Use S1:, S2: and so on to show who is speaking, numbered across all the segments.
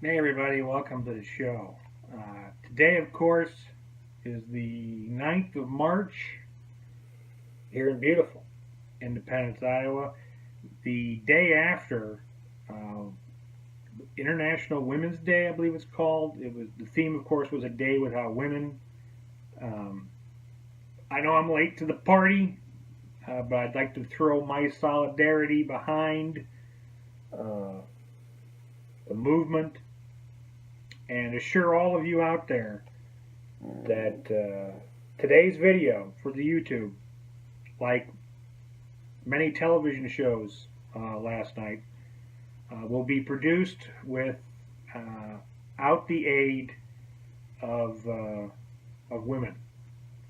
S1: Hey everybody, welcome to the show. Today, of course, is the 9th of March here in beautiful Independence, Iowa. The day after uh, International Women's Day, I believe it's called. The theme, of course, was a day without women. Um, I know I'm late to the party, but I'd like to throw my solidarity behind uh, the movement and assure all of you out there that today's video for the YouTube, like many television shows last night, will be produced without the aid of women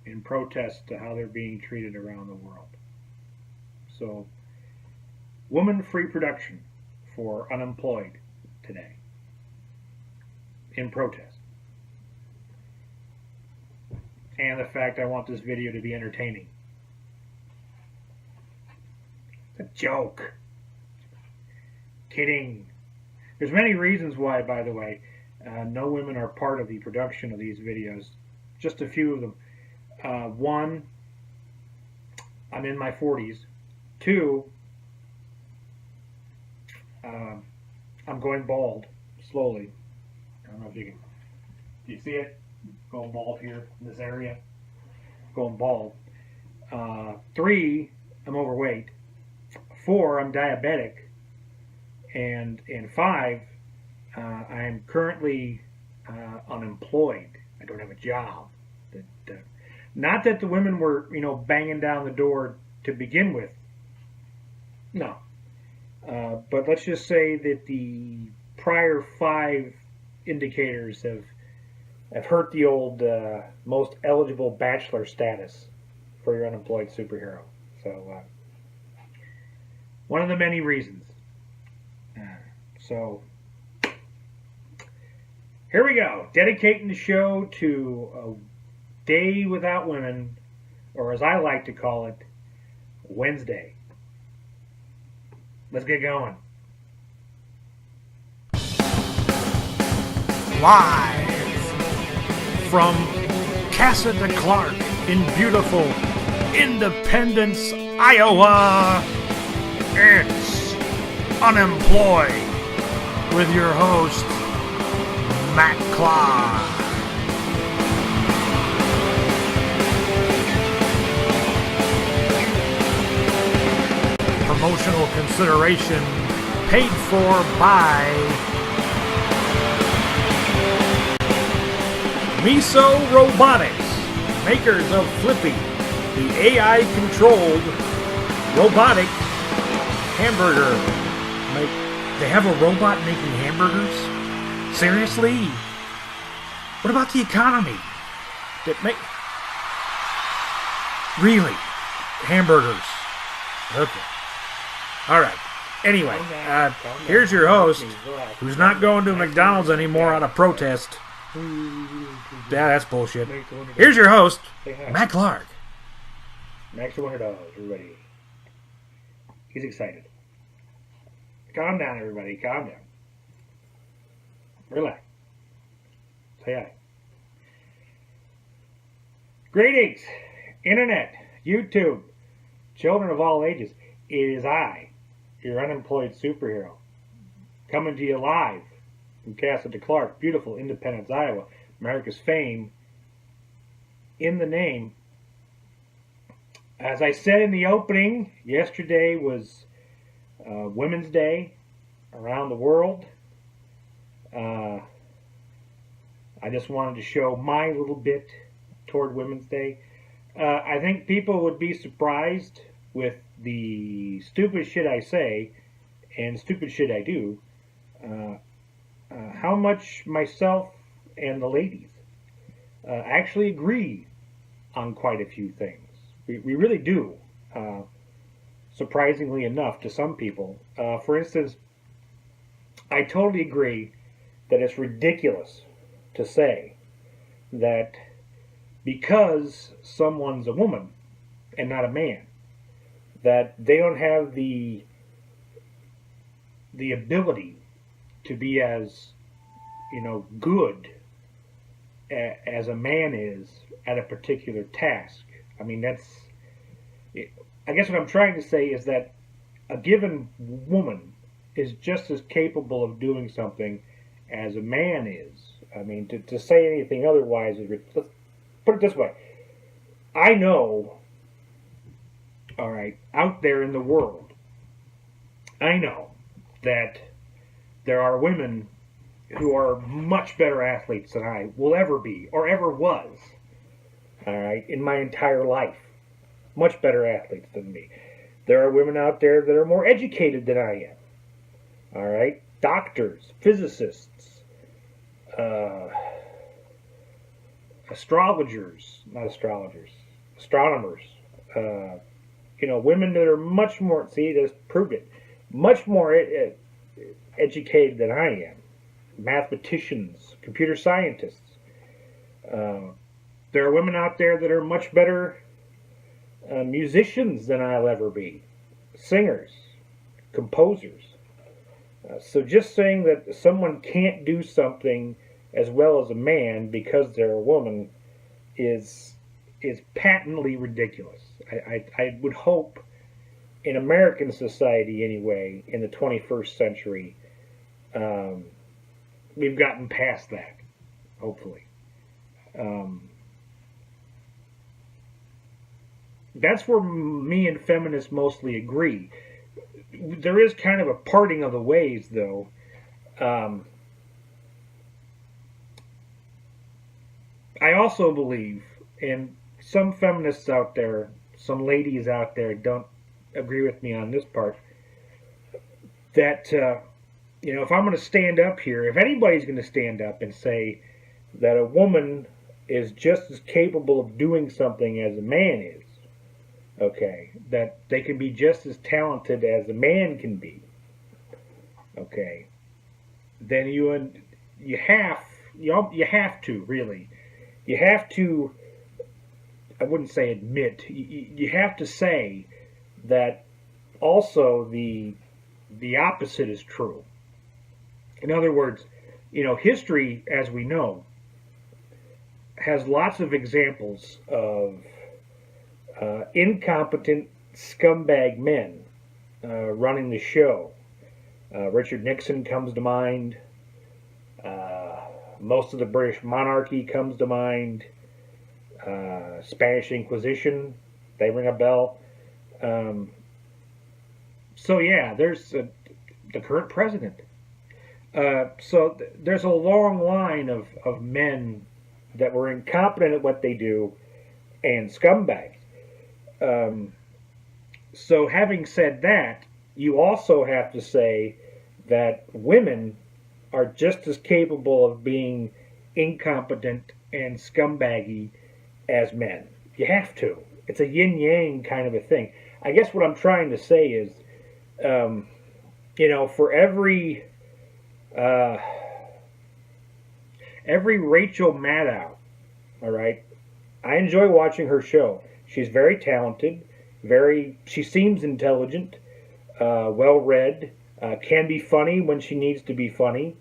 S1: in protest to how they're being treated around the world. So, woman-free production for Unemployed today in protest. And the fact I want this video to be entertaining. It's a joke. Kidding. There's many reasons why, by the way, no women are part of the production of these videos. Just a few of them. One, I'm in my 40s. Two, I'm going bald slowly. I don't know if you can. Do you see it? Going bald here in this area. Going bald. Three, I'm overweight. Four, I'm diabetic. And five, I'm currently unemployed. I don't have a job. Not that the women were, banging down the door to begin with. No. But let's just say that the prior five indicators have hurt the old most eligible bachelor status for your unemployed superhero. So one of the many reasons. So here we go, dedicating the show to a day without women, or as I like to call it, Wednesday. Let's get going.
S2: Live from Casa de Clark in beautiful Independence, Iowa, it's Unemployed with your host, Matt Clark. Promotional consideration paid for by Miso Robotics, makers of Flippy, the AI-controlled robotic hamburger. They have a robot making hamburgers? Seriously? What about the economy? Really? Hamburgers. Okay. All right. Anyway, here's your host, who's not going to McDonald's anymore out of protest. Yeah, that's bullshit. Here's your host, Matt Clark.
S1: Max $100, everybody. He's excited. Calm down, everybody. Calm down. Relax. Say hi. Greetings, Internet, YouTube, children of all ages. It is I, your unemployed superhero, coming to you live from Casa de Clark, beautiful Independence, Iowa, America's fame in the name. As I said in the opening, yesterday was Women's Day around the world. I just wanted to show my little bit toward Women's Day. I think people would be surprised with the stupid shit I say and stupid shit I do, how much myself and the ladies actually agree on quite a few things. We really do, surprisingly enough to some people. For instance, I totally agree that it's ridiculous to say that because someone's a woman and not a man, that they don't have the ability to be as good as a man is at a particular task. I mean, I guess what I'm trying to say is that a given woman is just as capable of doing something as a man is. I mean, to say anything otherwise is, let's put it this way. I know, all right, out there in the world, I know that there are women who are much better athletes than I will ever be or ever was, all right, in my entire life. Much better athletes than me. There are women out there that are more educated than I am. All right? Doctors, physicists, astronomers, women that are much more, see, just proved it, much more educated than I am. Mathematicians, computer scientists. There are women out there that are much better musicians than I'll ever be, singers, composers. So just saying that someone can't do something as well as a man because they're a woman is patently ridiculous. I would hope in American society anyway, in the 21st century, we've gotten past that, hopefully. That's where me and feminists mostly agree. There is kind of a parting of the ways, though. I also believe, and some feminists out there, some ladies out there don't agree with me on this part, that, if I'm going to stand up here, if anybody's going to stand up and say that a woman is just as capable of doing something as a man is, okay, that they can be just as talented as a man can be, okay, then you have to, really, you have to, I wouldn't say admit, you have to say that also the opposite is true. In other words, history, as we know, has lots of examples of incompetent scumbag men running the show. Richard Nixon comes to mind. Most of the British monarchy comes to mind. Spanish Inquisition, they ring a bell. So yeah, there's the current president. So there's a long line of men that were incompetent at what they do and scumbags. So having said that, you also have to say that women are just as capable of being incompetent and scumbaggy as men. You have to. It's a yin-yang kind of a thing. I guess what I'm trying to say is, for every Rachel Maddow, all right, I enjoy watching her show. She's very talented, she seems intelligent, well-read, can be funny when she needs to be funny.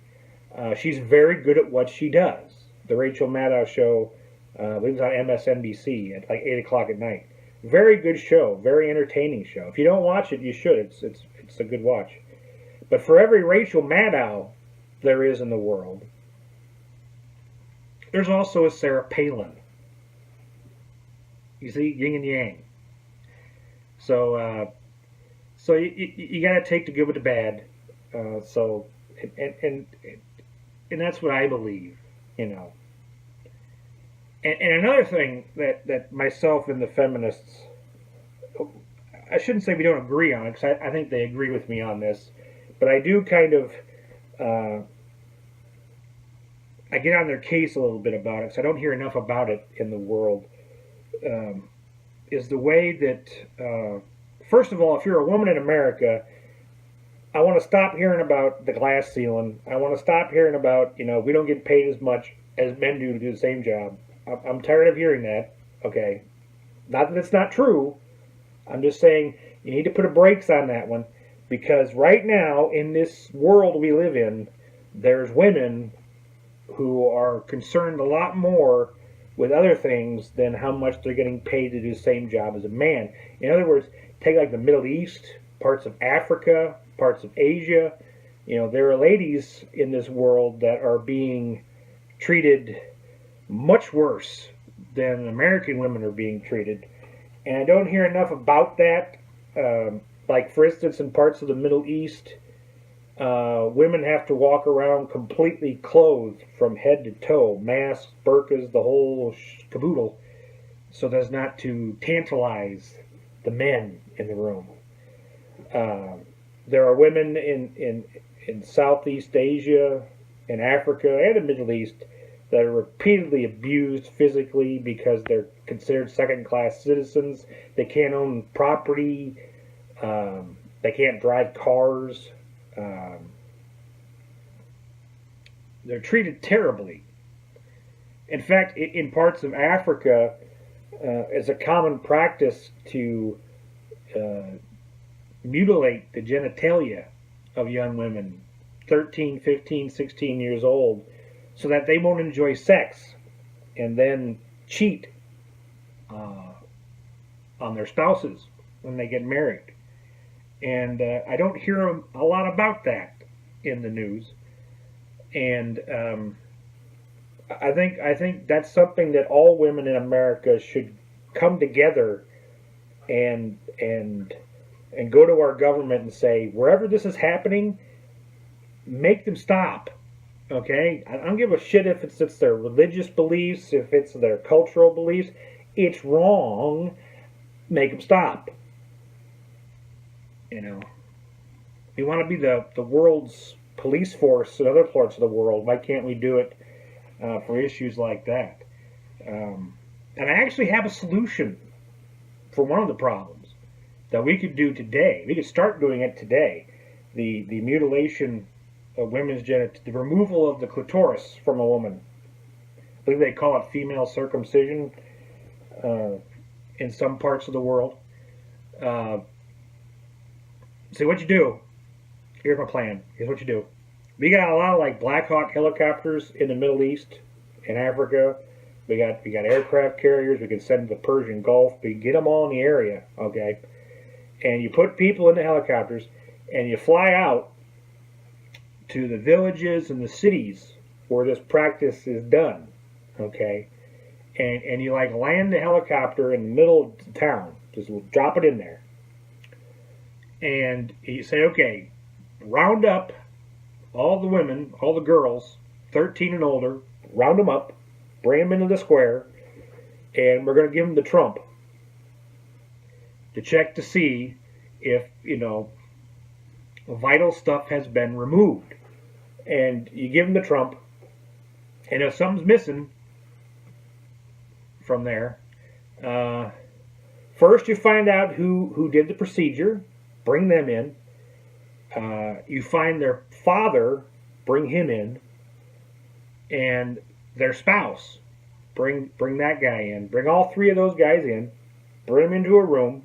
S1: She's very good at what she does. The Rachel Maddow show, I believe it's on MSNBC at like 8 o'clock at night. Very good show, very entertaining show. If you don't watch it, you should. It's a good watch. But for every Rachel Maddow there is in the world, there's also a Sarah Palin. You see, yin and yang. So you got to take the good with the bad. And that's what I believe, And another thing that myself and the feminists, I shouldn't say we don't agree on, because I think they agree with me on this, but I do kind of, I get on their case a little bit about it, because I don't hear enough about it in the world, is the way that, first of all, if you're a woman in America, I want to stop hearing about the glass ceiling. I want to stop hearing about, we don't get paid as much as men do to do the same job. I'm tired of hearing that, okay? Not that it's not true. I'm just saying you need to put a brakes on that one, because right now, in this world we live in, there's women who are concerned a lot more with other things than how much they're getting paid to do the same job as a man. In other words, take like the Middle East, parts of Africa, parts of Asia. There are ladies in this world that are being treated much worse than American women are being treated. And I don't hear enough about that. Like, for instance, in parts of the Middle East, women have to walk around completely clothed from head to toe, masks, burqas, the whole caboodle, so as not to tantalize the men in the room. There are women in Southeast Asia, in Africa, and the Middle East that are repeatedly abused physically because they're considered second-class citizens. They can't own property. They can't drive cars. They're treated terribly. In fact, in parts of Africa, it's a common practice to mutilate the genitalia of young women, 13, 15, 16 years old, so that they won't enjoy sex and then cheat on their spouses when they get married. And I don't hear a lot about that in the news. And I think that's something that all women in America should come together and go to our government and say, wherever this is happening, make them stop. Okay? I don't give a shit if it's their religious beliefs, if it's their cultural beliefs. It's wrong. Make them stop. We want to be the world's police force in other parts of the world. Why can't we do it for issues like that? And I actually have a solution for one of the problems that we could do today. We could start doing it today. The mutilation of women's genitals, the removal of the clitoris from a woman. I believe they call it female circumcision in some parts of the world. So what you do, here's my plan. Here's what you do. We got a lot of like Black Hawk helicopters in the Middle East, in Africa. We got aircraft carriers we can send to the Persian Gulf. We can get them all in the area, okay? And you put people in the helicopters and you fly out to the villages and the cities where this practice is done, okay? And you like land the helicopter in the middle of the town. Just drop it in there. And you say, okay, round up all the women, all the girls, 13 and older, round them up, bring them into the square, and we're going to give them the trump to check to see if, vital stuff has been removed. And you give them the trump, and if something's missing from there, first you find out who did the procedure, bring them in. You find their father, bring him in, and their spouse, bring that guy in. Bring all three of those guys in, bring them into a room,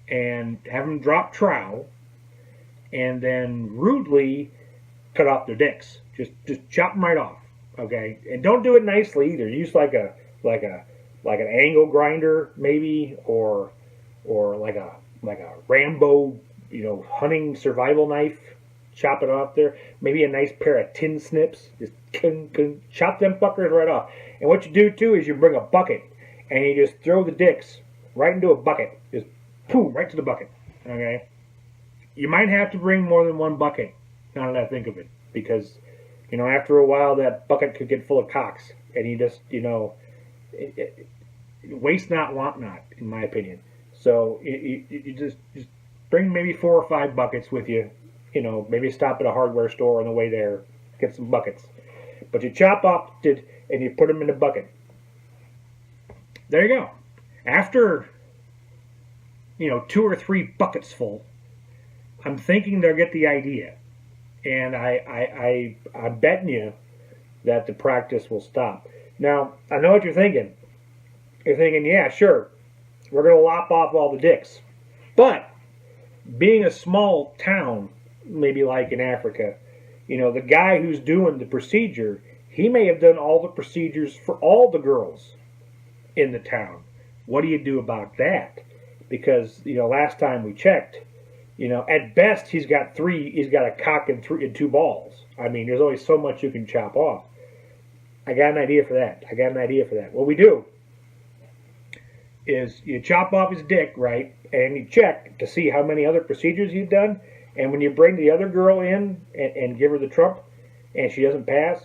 S1: and have them drop trowel, and then rudely cut off their dicks. Just chop them right off, okay? And don't do it nicely either. Use like an angle grinder maybe, or like a Rambo, hunting survival knife. Chop it off there. Maybe a nice pair of tin snips. Just chop them fuckers right off. And what you do too is you bring a bucket and you just throw the dicks right into a bucket. Just boom, right to the bucket. Okay. You might have to bring more than one bucket. Now that I think of it, because after a while that bucket could get full of cocks, and you just waste not, want not, in my opinion. So you just bring maybe 4 or 5 buckets with you. Maybe stop at a hardware store on the way there, get some buckets. But you chop off it and you put them in a bucket. There you go. After 2 or 3 buckets full, I'm thinking they'll get the idea, and I'm betting you that the practice will stop. Now I know what you're thinking. You're thinking, yeah, sure, we're going to lop off all the dicks, but being a small town, maybe like in Africa, You know, the guy who's doing the procedure, he may have done all the procedures for all the girls in the town. What do you do about that? Because, you know, last time we checked, you know, at best he's got a cock and two balls. I mean, there's only so much you can chop off. I got an idea for that. What we do is you chop off his dick, right, and you check to see how many other procedures he's done, and when you bring the other girl in and give her the trump, and she doesn't pass,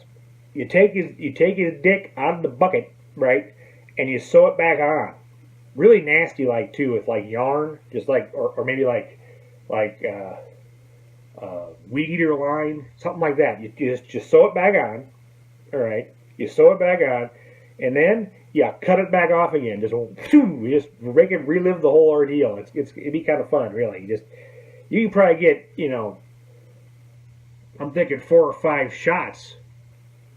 S1: you take his dick out of the bucket, right, and you sew it back on. Really nasty, like, too, with like yarn, just like, or maybe like weed eater line, something like that. You just sew it back on, all right. You sew it back on, and then cut it back off again. Just make it relive the whole ordeal. It'd be kind of fun, really. You can probably get, you know, I'm thinking 4 or 5 shots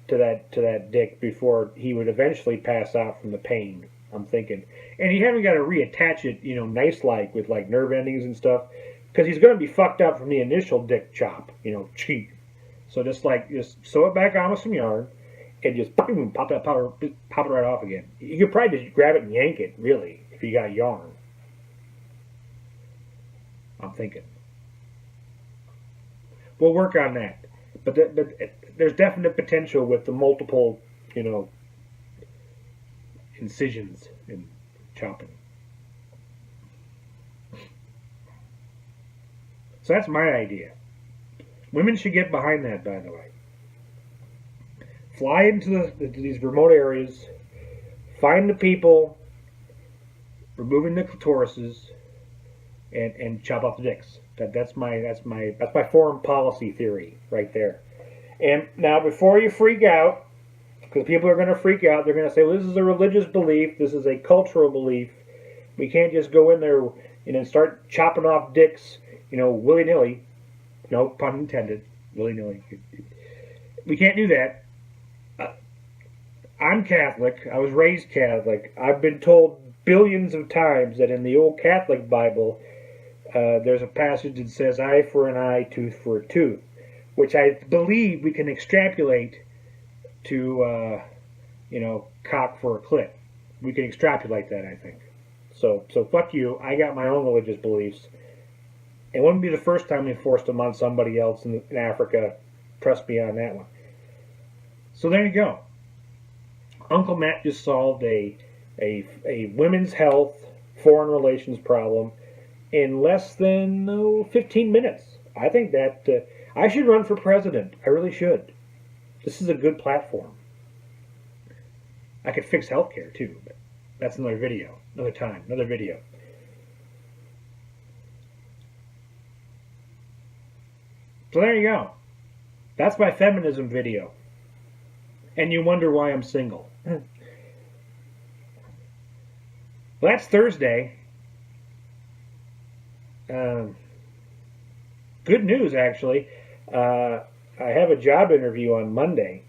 S1: to that dick before he would eventually pass out from the pain. I'm thinking, and you haven't got to reattach it, you know, nice like with like nerve endings and stuff, because he's going to be fucked up from the initial dick chop, you know, cheap. So just sew it back on with some yarn, and just boom, pop it right off again. You could probably just grab it and yank it, really, if you got yarn. I'm thinking. We'll work on that. But there's definite potential with the multiple, you know, incisions in chopping. So that's my idea. Women should get behind that, by the way. Fly into these remote areas, find the people removing the clitorises, and chop off the dicks. That's my foreign policy theory right there. And now, before you freak out, because people are going to freak out, they're going to say, well, this is a religious belief, this is a cultural belief. We can't just go in there and start chopping off dicks, you know, willy-nilly. No pun intended, willy-nilly. We can't do that. I'm Catholic. I was raised Catholic. I've been told billions of times that in the old Catholic Bible, there's a passage that says, eye for an eye, tooth for a tooth, which I believe we can extrapolate to, you know, cock for a clit. We can extrapolate that, I think. So fuck you. I got my own religious beliefs. It wouldn't be the first time we forced them on somebody else in Africa. Trust me on that one. So there you go. Uncle Matt just solved a women's health, foreign relations problem in less than 15 minutes. I think that I should run for president. I really should. This is a good platform. I could fix healthcare too, but that's another video, another time, another video. So there you go. That's my feminism video. And you wonder why I'm single. Well, that's Thursday. Good news, actually. I have a job interview on Monday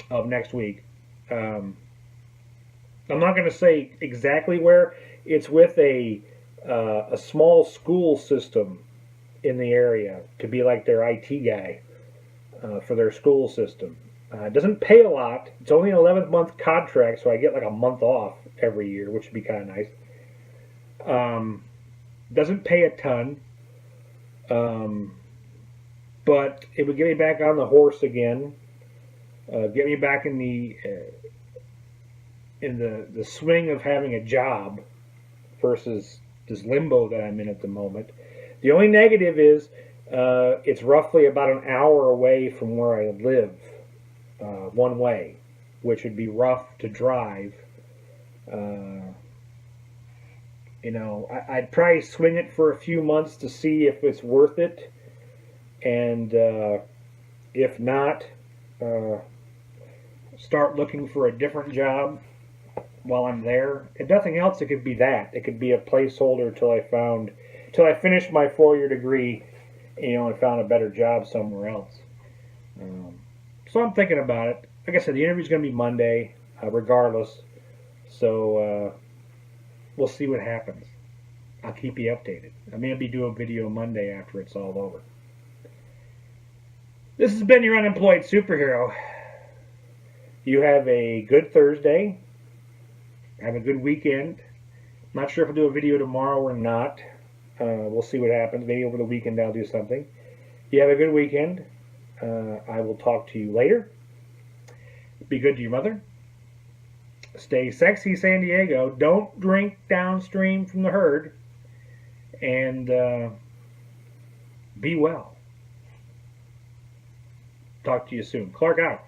S1: of next week. I'm not going to say exactly where. It's with a small school system in the area to be like their IT guy for their school system. It doesn't pay a lot. It's only an 11-month contract, so I get like a month off every year, which would be kind of nice. Doesn't pay a ton, but it would get me back on the horse again. Get me back in the swing of having a job versus this limbo that I'm in at the moment. The only negative is it's roughly about an hour away from where I live. One way, which would be rough to drive. You know, I'd probably swing it for a few months to see if it's worth it, and if not, start looking for a different job while I'm there. If nothing else, it could be that. It could be a placeholder till I finished my 4-year degree, you know, and found a better job somewhere else. So I'm thinking about it. Like I said, the interview's going to be Monday, regardless. So we'll see what happens. I'll keep you updated. I may be doing a video Monday after it's all over. This has been your Unemployed Superhero. You have a good Thursday. Have a good weekend. Not sure if I'll do a video tomorrow or not. We'll see what happens. Maybe over the weekend I'll do something. You have a good weekend. I will talk to you later. Be good to your mother. Stay sexy, San Diego. Don't drink downstream from the herd. And be well. Talk to you soon. Clark out.